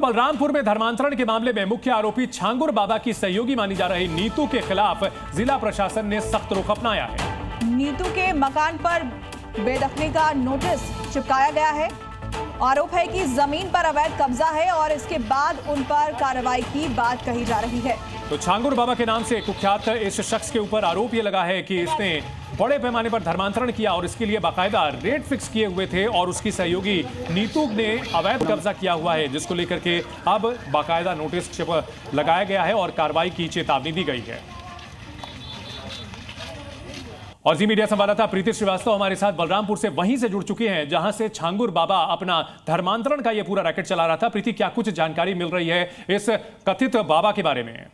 बलरामपुर में धर्मांतरण के मामले में मुख्य आरोपी छांगुर बाबा की सहयोगी मानी जा रही नीतू के खिलाफ जिला प्रशासन ने सख्त रुख अपनाया है। नीतू के मकान पर बेदखली का नोटिस चिपकाया गया है। आरोप है कि जमीन पर अवैध कब्जा है और इसके बाद उन पर कार्रवाई की बात कही जा रही है। तो छांगुर बाबा के नाम से कुख्यात इस शख्स के ऊपर आरोप यह लगा है कि इसने बड़े पैमाने पर धर्मांतरण किया और इसके लिए बाकायदा रेट फिक्स किए हुए थे और उसकी सहयोगी नीतू ने अवैध कब्जा किया हुआ है, जिसको लेकर के अब बाकायदा नोटिस लगाया गया है और कार्रवाई की चेतावनी दी गई है। और जी मीडिया संवाददाता प्रीति श्रीवास्तव हमारे साथ बलरामपुर से वहीं से जुड़ चुके हैं जहां से छांगुर बाबा अपना धर्मांतरण का यह पूरा रैकेट चला रहा था। प्रीति, क्या कुछ जानकारी मिल रही है इस कथित बाबा के बारे में?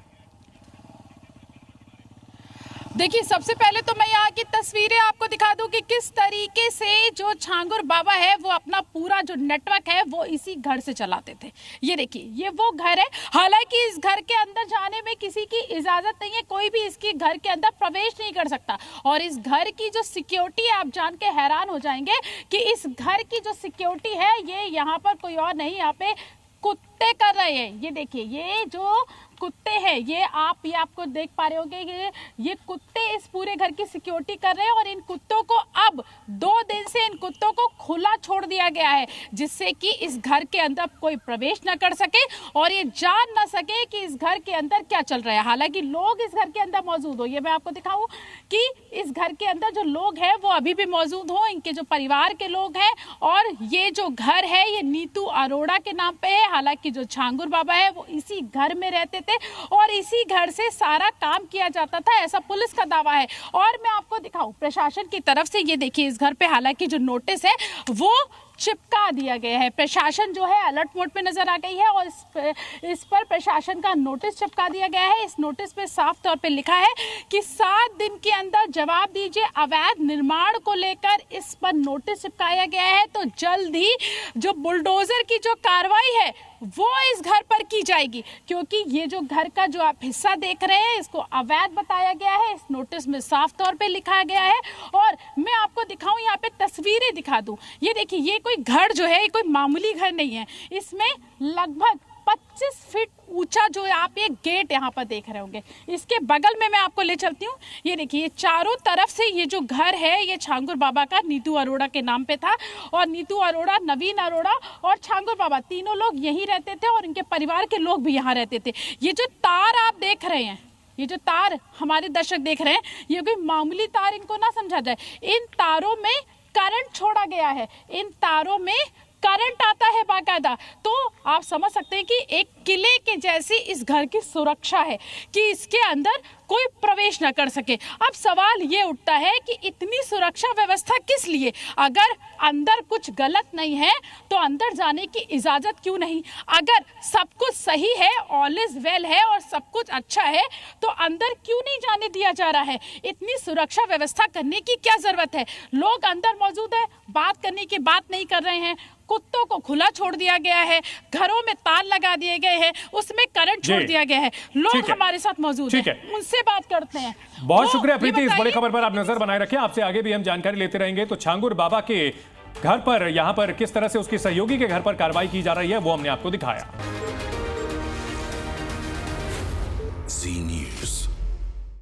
देखिए, सबसे पहले तो मैं यहाँ की तस्वीरें आपको दिखा दूं कि किस तरीके से जो छांगुर बाबा है वो अपना पूरा जो नेटवर्क है वो इसी घर से चलाते थे। ये देखिए, ये वो घर है। हालांकि इस घर के अंदर जाने में किसी की इजाजत नहीं है, कोई भी इसके घर के अंदर प्रवेश नहीं कर सकता। और इस घर की जो सिक्योरिटी है, आप जान के हैरान हो जाएंगे कि इस घर की जो सिक्योरिटी है ये यहाँ पर कोई और नहीं, यहाँ पे कुत्ते कर रहे हैं। ये देखिए, ये जो कुत्ते हैं ये आपको देख पा रहे होंगे कि ये कुत्ते इस पूरे घर की सिक्योरिटी कर रहे हैं और इन कुत्तों को अब 2 दिन से इन कुत्तों को खुला छोड़ दिया गया है, जिससे कि इस घर के अंदर कोई प्रवेश न कर सके और ये जान न सके कि इस घर के अंदर क्या चल रहा है। हालांकि लोग इस घर के अंदर मौजूद हो, ये मैं आपको दिखाऊं कि इस घर के अंदर जो लोग हैं वो अभी भी मौजूद हो, इनके जो परिवार के लोग हैं। और ये जो घर है ये नीतू अरोड़ा के नाम पे है। हालांकि जो छांगुर बाबा है वो इसी घर में रहते थे और इसी घर से सारा काम किया जाता था, ऐसा पुलिस का दावा है। और मैं आपको दिखाऊं प्रशासन की तरफ से, ये देखिए इस घर पे हालांकि जो नोटिस है वो चिपका दिया गया है। प्रशासन जो है अलर्ट मोड पे नजर आ गई है और इस पर प्रशासन का नोटिस चिपका दिया गया है। इस नोटिस पे साफ तौर पे लिखा है कि 7 दिन के अंदर जवाब दीजिए। अवैध निर्माण को लेकर इस पर नोटिस चिपकाया गया है, तो जल्द ही जो बुलडोजर की जो कार्रवाई है वो इस घर पर की जाएगी, क्योंकि ये जो घर का जो आप हिस्सा देख रहे हैं इसको अवैध बताया गया है। इस नोटिस में साफ तौर पे लिखा गया है। और मैं आपको दिखाऊं, यहाँ पे तस्वीरें दिखा दूं। ये देखिए, ये कोई घर जो है ये कोई मामूली घर नहीं है। इसमें लगभग 25 फीट ऊंचा जो आप एक गेट यहाँ पर देख रहे होंगे, इसके बगल में मैं आपको ले चलती हूँ। ये देखिए, ये चारों तरफ से ये जो घर है ये छांगुर बाबा का नीतू अरोड़ा के नाम पे था। और नीतू अरोड़ा, नवीन अरोड़ा और छांगुर बाबा तीनों लोग यहीं रहते थे और इनके परिवार के लोग भी यहाँ रहते थे। ये जो तार आप देख रहे हैं, ये जो तार हमारे दर्शक देख रहे हैं, ये कोई मामूली तार इनको ना समझा जाए। इन तारों में करंट छोड़ा गया है, इन तारों में करंट आता है बाकायदा। तो आप समझ सकते हैं कि एक किले के जैसी इस घर की सुरक्षा है कि इसके अंदर कोई प्रवेश न कर सके। अब सवाल ये उठता है कि इतनी सुरक्षा व्यवस्था किस लिए? अगर अंदर कुछ गलत नहीं है तो अंदर जाने की इजाजत क्यों नहीं? अगर सब कुछ सही है, ऑल इज वेल है और सब कुछ अच्छा है, तो अंदर क्यों नहीं जाने दिया जा रहा है? इतनी सुरक्षा व्यवस्था करने की क्या जरूरत है? लोग अंदर मौजूद है, बात करने की बात नहीं कर रहे हैं, कुत्तों को खुला छोड़ दिया गया है, घरों में तार लगा दिए गए हैं, उसमें करंट छोड़ दिया गया है। लोग हमारे साथ मौजूद हैं, उनसे बात करते हैं। बहुत शुक्रिया प्रीति, इस बड़ी खबर पर आप नजर बनाए रखें। आपसे आगे भी हम जानकारी लेते रहेंगे। तो छांगुर बाबा के घर पर, यहां पर किस तरह से उसकी सहयोगी के घर पर कार्रवाई की जा रही है वो हमने आपको दिखाया।